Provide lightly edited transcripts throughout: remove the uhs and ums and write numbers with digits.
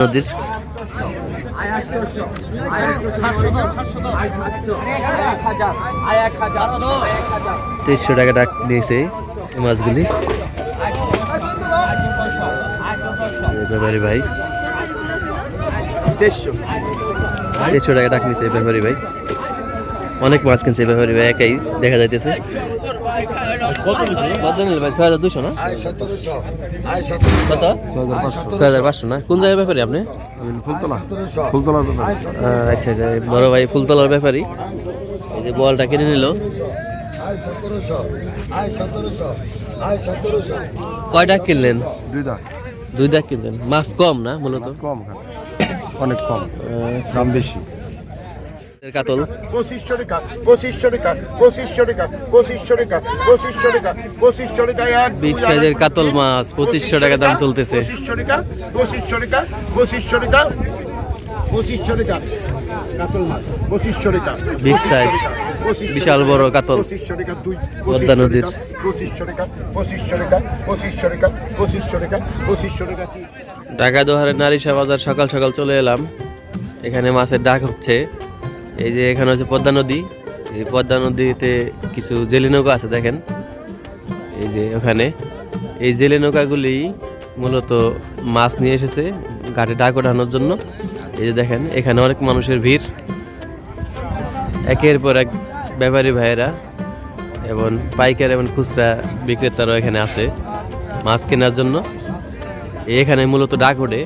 নদীর 300 টাকা ডাক দিয়েছে এই মাছগুলি। ব্যাপারী ভাই 300 টাকা ডাক নিয়েছে ব্যাপারী ভাই। অনেক মাছ কিনছে ব্যাপারী ভাই, একাই দেখা যাইতেছে। কত নিল ভাই? 6200 না? 6500 না? কোন জায়গার ব্যাপারী আপনি? ফুলতলার ব্যাপারী। আচ্ছা আচ্ছা, বড় ভাই ফুলতলার ব্যাপারী। এই যে বলটা কিনে নিল। কয় টাকা কিনলেন? 2 টাকা কিনলেন। মাছ কম না মূলত? কম, অনেক কম, দাম বেশি। কাতল 2500 টাকা, 2500 টাকা, 2500 টাকা, 2500 টাকা, 2500 টাকা, 2500 টাকা। বিগ সাইজের কাতল মাছ 2500 টাকা দাম চলতেছে। 2500 টাকা, 2500 টাকা, 2500 টাকা, 2500 টাকা কাতল মাছ, 2500 টাকা। বিগ সাইজ, বিশাল বড় কাতল 2500 টাকা, পদ্মা নদীর। 2500 টাকা, 2500 টাকা, 2500 টাকা, 2500 টাকা, 2500 টাকা। ঢাকা দোহারের নারিশা বাজার সকাল সকাল চলে এলাম। এখানে মাছের ডাক হচ্ছে। এই যে এখানে হচ্ছে পদ্মা নদী। এই পদ্মা নদীতে কিছু জেলে নৌকা আছে দেখেন। এই যে ওখানে এই জেলে নৌকাগুলি মূলত মাছ নিয়ে এসেছে ঘাটে ডাক ওঠানোর জন্য। এই যে দেখেন এখানে অনেক মানুষের ভিড়, একের পর এক ব্যাপারী ভাইয়েরা এবং পাইকার এবং খুচরা বিক্রেতারাও এখানে আছে মাছ কেনার জন্য। এখানে মূলত ডাক ওঠে।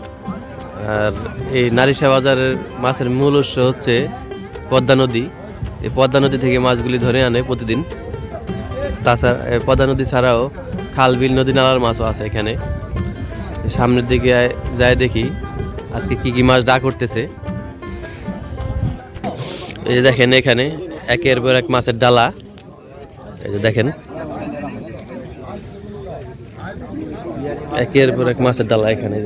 আর এই নারিশা বাজারের মাছের মূল উৎস হচ্ছে পদ্মা নদী। এই পদ্মা নদী থেকে মাছগুলি ধরে আনে প্রতিদিন। তাছাড়া পদ্মা নদী ছাড়াও খাল বিল নদী নালার মাছও আছে এখানে। সামনের দিকে যায় দেখি আজকে কি কি মাছ ডাক উঠতেছে। এই যে দেখেন এখানে একের পর এক মাছের ডালা। এই যে দেখেন একের পর এক মাছের ডালা এখানে।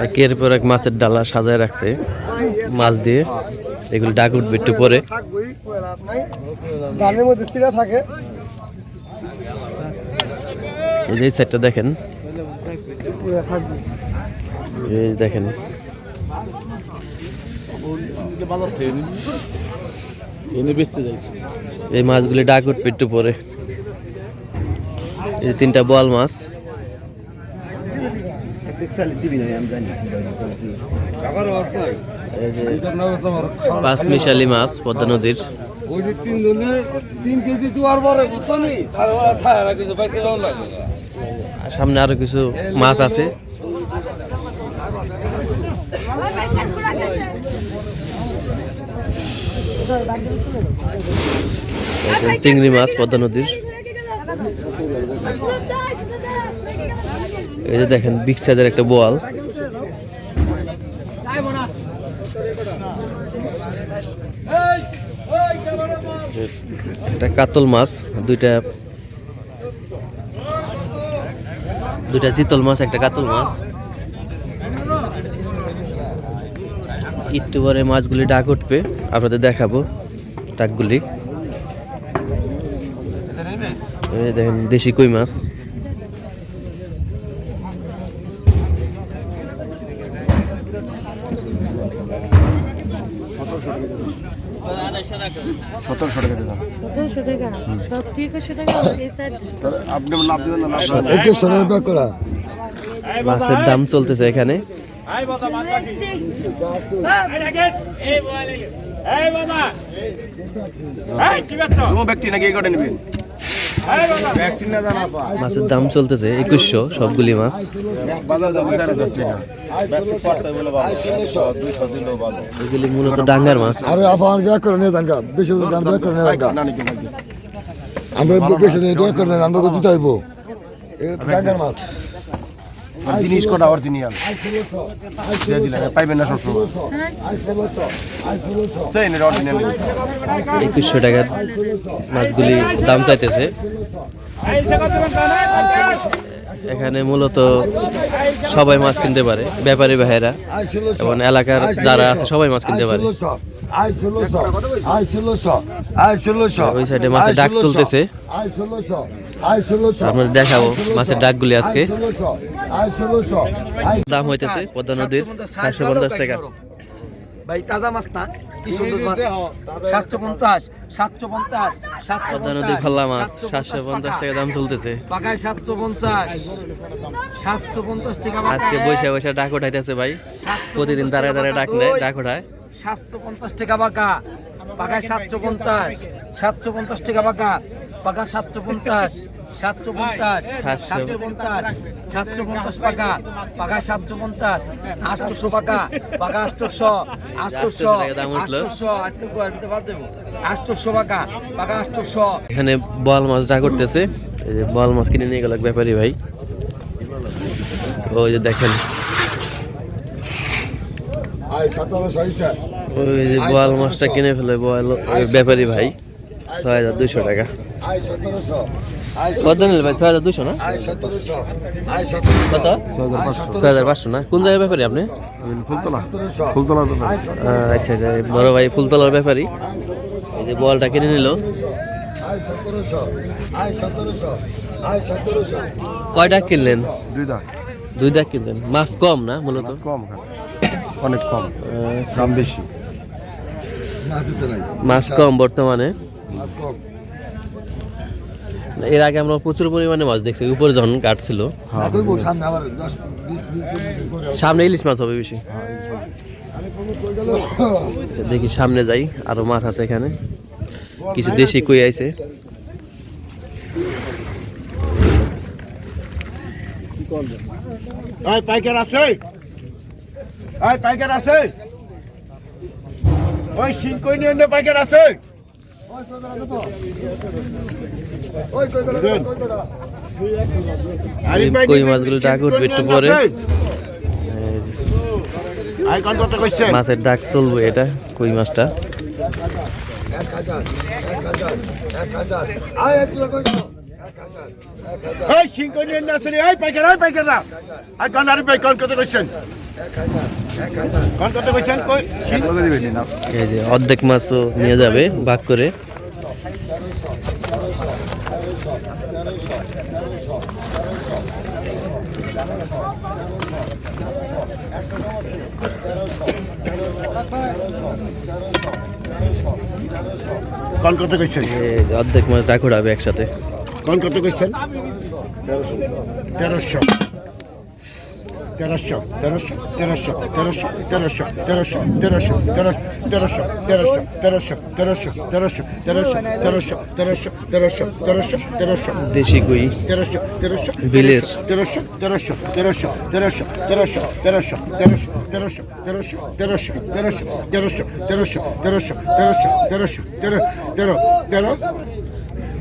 একের পর এক মাছের ডালা সাজায় রাখছে মাছ দিয়ে। এগুলো ডাক উঠবে একটু পরে। এই যে সাইডটা দেখেন, এই দেখেন এই মাছগুলি ডাক উঠবে একটু পরে। এই 3টা বোয়াল মাছ। পাঁচ মিশালি মাছ পদ্মা নদীর। সামনে আরো কিছু মাছ আছে। চিংড়ি মাছ পদ্মা নদীর। এই যে দেখেন বিগ সাইজের একটা বোয়াল। একটা কাতল মাছ, দুইটা চিতল মাছ, একটা কাতল মাছ। একটু পরে মাছগুলি ডাক উঠবে, আপনাদের দেখাবো ডাকগুলি। দেখেন দেশি কই মাছ। মাছের দাম চলতেছে এখানে। মাছের দাম চলতেছে 2100 সবগুলি মাছ। এগুলি মূলত ডাঙ্গার মাছ। জিনিস কটা অরিজিনাল পাইবেন না সবসময়। 2100 টাকার মাছগুলি দাম চাইতেছে। এখানে মূলত সবাই মাছ কিনতে পারে, ব্যাপারী ভাইয়েরা এবং এলাকার যারা আছে সবাই মাছ কিনতে পারে। ওই সাইডে মাছের ডাক চলতেছে। আপনাদের দেখাবো মাছের ডাকগুলি আজকে। দাম হইতেছে পদ্মা নদীর 750 টাকা। ভাই তাজা মাছ না, কি সুন্দর মাছ। 750 750 পদ্মা নদীর খোলা মাছ 750 টাকা দাম চলতেছে। পাকায় 750 750 টাকা আজকে বৈশা বৈশা ডাক উঠাইতেছে ভাই, প্রতিদিন দাঁড়ায় দাঁড়ায় ডাক নেয়, ডাক উঠায়। 750 টাকা বাঁকা, পাকায় 750 750 টাকা বাঁকা, পাকা 750 750 750 750 পাকা, পাকা 750 800 পাকা, পাকা 800 800 দাম উঠলো। 800 আজকে কোয়ালিটি বাদ দেব। 800 পাকা, পাকা 800। এখানে বল মাছ ডাক উঠতেছে। এই যে বল মাছ কিনে নিয়ে গেল এক ব্যাপারী ভাই। ওই যে দেখেন, ওই যে বল মাছটা কিনে ফেলে বল ব্যাপারী ভাই 6200 টাকা। কত নিল ভাই? 6200 না? কত? 6500 না? কোন জায়গার ব্যাপারী আপনি? ফুলতলা। আচ্ছা আচ্ছা, বড় ভাই ফুলতলার ব্যাপারী। এই যে বলটা কিনে নিল। কয় টাকা কিনলেন? 2 দাগ। 2 টাকা কিনলেন। মাছ কম না মূলত? কম, অনেক কম, দাম বেশি। মাছ কম বর্তমানে। এর আগে আমরা প্রচুর পরিমাণে মাছ দেখছি উপরে যখন কাটছিল। সামনে ইলিশ মাছ হবে বেশি। আচ্ছা, দেখি সামনে যাই, আরো মাছ আছে এখানে, কিছু দেশি কই আইছে। পাইকার আছে, পাইকার আছে, ওই শিং কই নিয়ে পাইকার আছে। কই মাছগুলো ডাক উঠবে একটু পরে। মাছের ডাক চলবে, এটা কই মাছটা। এই শিং কই নিয়ে আসে, এই পাইকার, এই পাইকার না, আর কোন আরে ভাই কোন কত কইছেন? কোন কত কইছেন? কই এই যে অর্ধেক মাছও নিয়ে যাবে ভাগ করে। কোন কত কইছেন? এই যে অর্ধেক মাছ ডাক উঠাবে একসাথে। কোন কত কইছেন? 1300 1300 1300 1300 1300 1300 1300 1300 1300 1300 1300 1300 1300 1300 1300 দেশি কই 1300 1300 বিলের। 1300 1300 1300 1300 1300 1300 1300 1300 1300 1300 1300 1300 1300 1300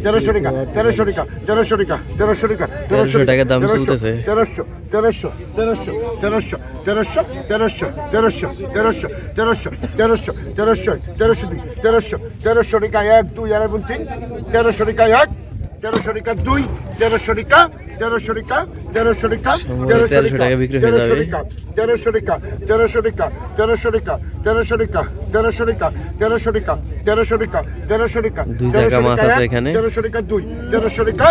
1300 টাকা, 1300 টাকা, 1300 টাকা, 1300 টাকা, 1300 টাকা দাম চলতেছে। 1300 1300 1300 1300 1300 1300 1300 1300 1300 1300 1300 1300 1300 টাকা 1 2 আর 3 1300 টাকা 1 1300 টাকা 2 1300 টাকা 1300 টাকা 1300 টাকা 1300 টাকা বিক্রি হয়ে যাবে। 1300 টাকা 1300 টাকা 1300 টাকা 1300 টাকা 1300 টাকা 1300 টাকা 1300 টাকা 1300 টাকা 2 টাকা মাছ আছে এখানে। 1300 টাকা 2 1300 টাকা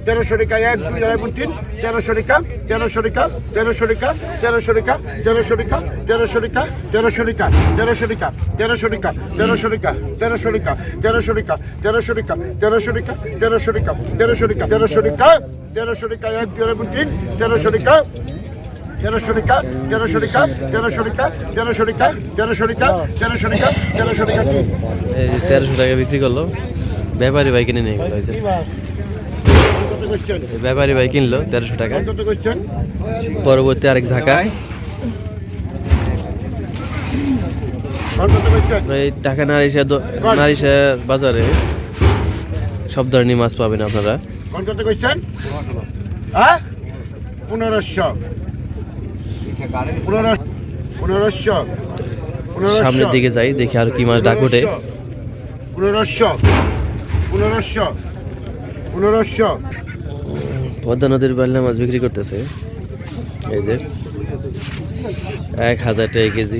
1300 টাকা 1 2 আর 3 1300 টাকা 1300 টাকা 1300 টাকা 1300 টাকা 1300 টাকা 1300 টাকা 1300 টাকা 1300 টাকা 1300 টাকা 1300 টাকা 1300 টাকা 1300 টাকা 1300 টাকা 1300 টাকা 1300 টাকা 1300 টাকা 1300 টাকা 1300 টাকা 1 2 আর 3 1300 টাকা 1300 টাকা 1300 টাকা 1300 টাকা 1300 টাকা 1300 টাকা 1300 টাকা 1300 টাকা এই যে 1300 টাকা বিক্রি করলো ব্যাপারী ভাই কিনে নিয়ে গেল। ব্যাপারী ভাই কিনলো 1300 টাকা। কত কইছেন? পরবর্তী আরেক ঝাঁকা। কত কইছেন? এই ঢাকা নারিশা বাজারে সব ধরনের মাছ পাবেন আপনারা। কত কইছেন? হ্যাঁ 1500 সামনের দিকে যাই, দেখি আর কি মাছ ডাক ওঠে। 1500 পদ্মা নদীর বাল্লা মাছ বিক্রি করতেছে। এই যে 1000 টাকা কেজি।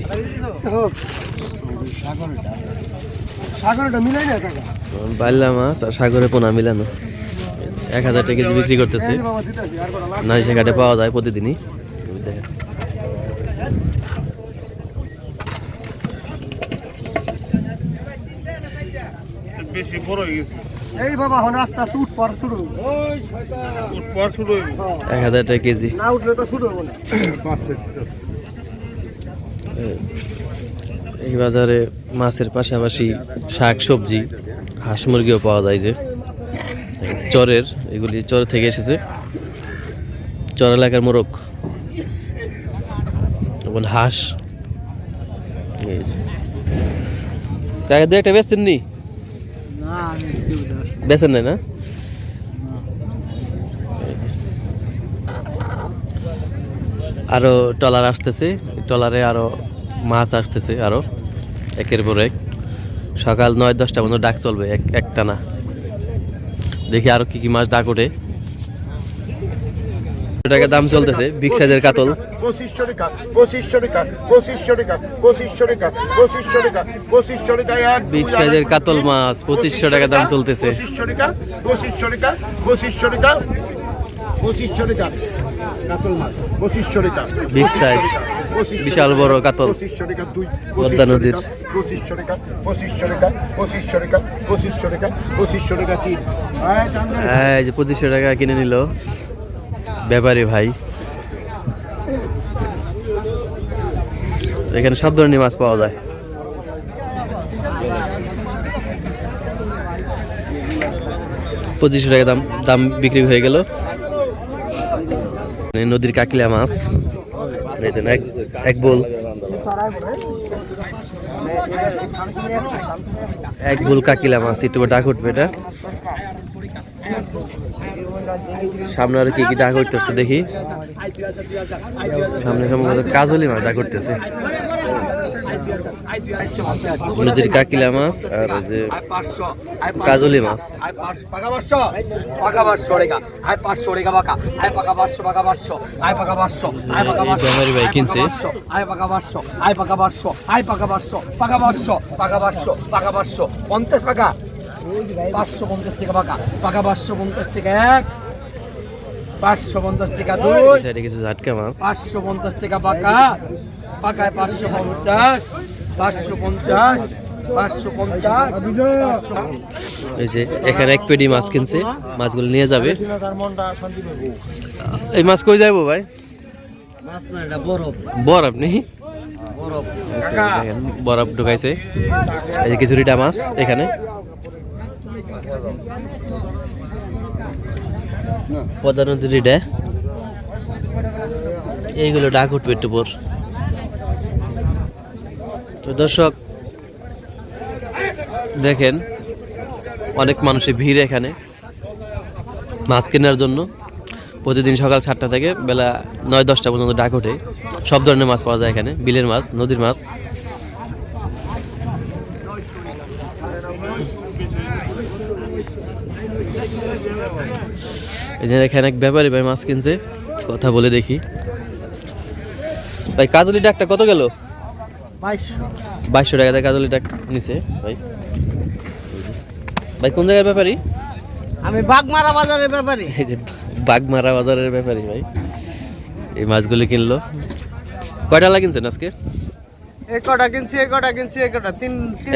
সাগরটা মিলাই না কাকা। বাল্লা মাছ আর সাগরে পোনা মিলানো। 1000 টাকা কেজি বিক্রি করতেছে। নারিশা ঘাটে পাওয়া যায় প্রতিদিনই। দেখেন বেশি বড় হয়ে গেছে। এই বাবা হন আস্তে আস্তে উঠ পর শুরু পর শুরু হয়ে 1000 টাকা কেজি। না উঠলে তো শুরু হবে না। এই বাজারে মাছের পাশাপাশি শাক সবজি হাঁস মুরগিও পাওয়া যায়। যে চরের এগুলি চর থেকে এসেছে, চর এলাকার মোরগ এবং হাঁস। কাকে দু একটা বেচছেন নি? বেচেন নাই না? আরো ট্রলার আসতেছে, ট্রলারে আরো মাছ আসতেছে আরো একের পর এক। সকাল 9-10টা পর্যন্ত ডাক চলবে একটানা। দেখি আরো কি কি মাছ ডাক ওঠে। টাকা দাম চলতেছে বিগ সাইজের কাতল। 2500 টাকা 2500 টাকা 2500 টাকা 2500 টাকা 2500 টাকা 2500 টাকা এক বিগ সাইজের কাতল মাছ 2500 টাকা দাম চলতেছে। 2500 টাকা 2500 টাকা 2500 টাকা 2500 টাকা কাতল মাছ 2500 টাকা বিগ সাইজ বিশাল বড় কাতল 2500 টাকা দুই পদ্মা নদীর। 2500 টাকা 2500 টাকা 2500 টাকা 2500 টাকা 2500 টাকা তিন। এই যে 2500 টাকা কিনে নিল ব্যাপারী ভাই। এখানে সব ধরনের মাছ পাওয়া যায়। পঁচিশশো টাকা দাম বিক্রি হয়ে গেল। নদীর কাকিলা মাছ এক বোল কাকিলা মাছ। একটু ডাক উঠবে এটা। সামনে আর কি কি ডাক উঠতেছে দেখি। সামনে সম্ভবত কাজলি মাছ ডাক উঠতেছে। নদীর কাকিলা মাছ আর যে কাজলি মাছ। ব্যাপারী ভাই কিনছে। 50 টাকা 550 টাকা পাকা পাকা 550 টাকা এক 550 টাকা দুই কিছু ঝাটকা মাছ 550 টাকা পাকা পাকায় 550 550 550। এই যে এখানে এক পেটি মাছ কিনছে, মাছগুলো নিয়ে যাবে। এই মাছ কই যাবো ভাই? মাছ না এটা বরফ বরফ নেই, বরফ বরফ ঢুকাইছে। এই যে কিছুটা মাছ এখানে পদ্মা নদীর এটা। এইগুলো ডাক উঠবে একটু পর। তো দর্শক দেখেন অনেক মানুষের ভিড় এখানে মাছ কেনার জন্য। প্রতিদিন সকাল 7টা থেকে বেলা 9-10টা পর্যন্ত ডাক ওঠে। সব ধরনের মাছ পাওয়া যায় এখানে, বিলের মাছ, নদীর মাছ। এখানে এক ব্যাপারী ভাই মাছ কিনছে, কথা বলে দেখি। ভাই কাজলি ডাকটা কত গেল? 2200 টাকা দিয়ে কাজলি ডাক নিছে ভাই। ভাই কোন জায়গার ব্যাপারী? আমি বাগমারা বাজারের ব্যাপারী। এই যে বাগমারা বাজারের ব্যাপারী ভাই এই মাছগুলি কিনলো। কয়টা কিনছেন আজকে? এই কটা কিনছি, এই কটা কিনছি, এই কটা তিন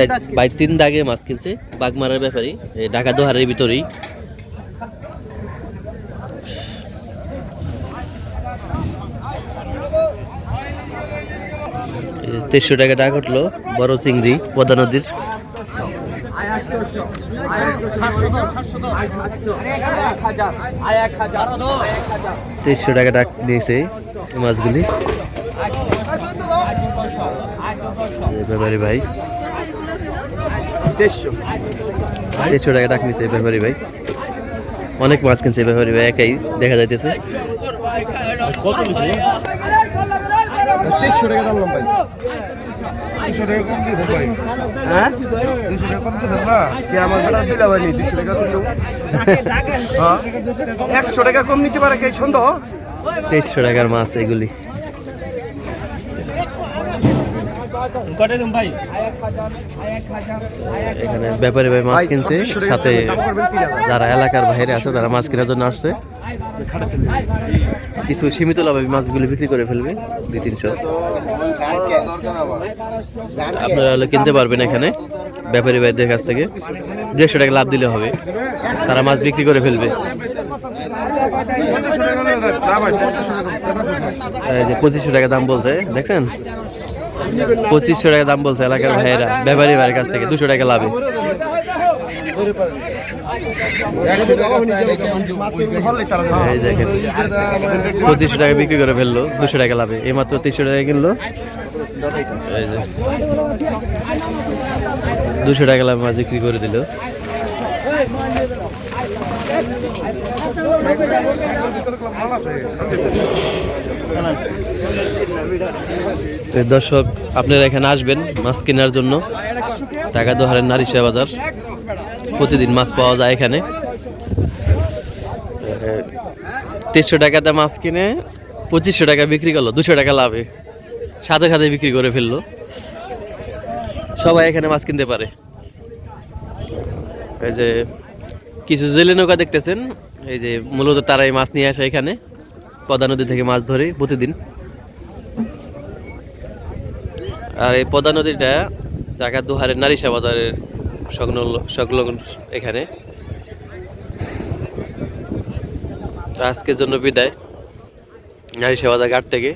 দাগ কিনছি। ভাই 3 দাগে মাছ কিনছে বাগমারার ব্যাপারী, এই ঢাকা দোহারের ভিতরেই। এই 2300 টাকা ডাক উঠলো বড় চিংড়ি পদ্মা নদীর। 2300 টাকা ডাক দিয়েছে এই মাছগুলি ব্যাপারী ভাই। 2300 টাকা ডাক নিয়েছে ব্যাপারী ভাই। অনেক মাছ কিনছে ব্যাপারী ভাই, একাই দেখা যাইতেছে। কত বেশি? 2300 টাকা দাম ভাই। 200 টাকা কম দিয়ে দেব ভাই। হ্যাঁ 200 টাকা কম দিয়ে দেব না কি আমার বেটা দিলা ভাই 200 টাকা তুলো। হ্যাঁ 100 টাকা কম নিতে পারে কি সন্দেহ? 2300 টাকার মাছ এগুলি। এখানে ব্যাপারী ভাই মাছ কিনছে, সাথে যারা এলাকার বাইরে আছে তারা মাছ কেনার জন্য আসছে। কিছু সীমিত লাভে মাছগুলো বিক্রি করে ফেলবে 200-300। আপনারা হলে কিনতে পারবেন এখানে ব্যাপারী ভাইদের কাছ থেকে। 150 টাকা লাভ দিলে হবে, তারা মাছ বিক্রি করে ফেলবে। এই যে 2500 টাকা দাম বলছে, দেখছেন 2500 টাকা দাম বলছে এলাকার ভাইয়েরা ব্যাপারী ভাইয়ের কাছ থেকে 200 টাকা লাভে। এই দেখেন 2500 টাকা বিক্রি করে ফেললো 200 টাকা লাভে, এই মাত্র 300 টাকা কিনলো। এই যে 200 টাকা লাভে মাছ বিক্রি করে দিল। তো দর্শক, আপনারা এখানে আসবেন মাছ কেনার জন্য। ঢাকা দোহারের নারিশা বাজার, প্রতিদিন মাছ পাওয়া যায় এখানে। 300 টাকাতে মাছ কিনে 2500 টাকা বিক্রি করলো, 200 টাকা লাভে সাথে সাথে বিক্রি করে ফেললো। সবাই এখানে মাছ কিনতে পারে। এই যে কিছু জেলে নৌকা দেখতেছেন, এই যে মূলত তারাই মাছ নিয়ে আসে এখানে, পদ্মা নদী থেকে মাছ ধরে প্রতিদিন। আর এই পদ্মা নদীটা ঢাকা দোহারের নারিশা বাজারের সংলগ্ন এখানে। আজকের জন্য বিদায় নারিশা বাজার ঘাট থেকে।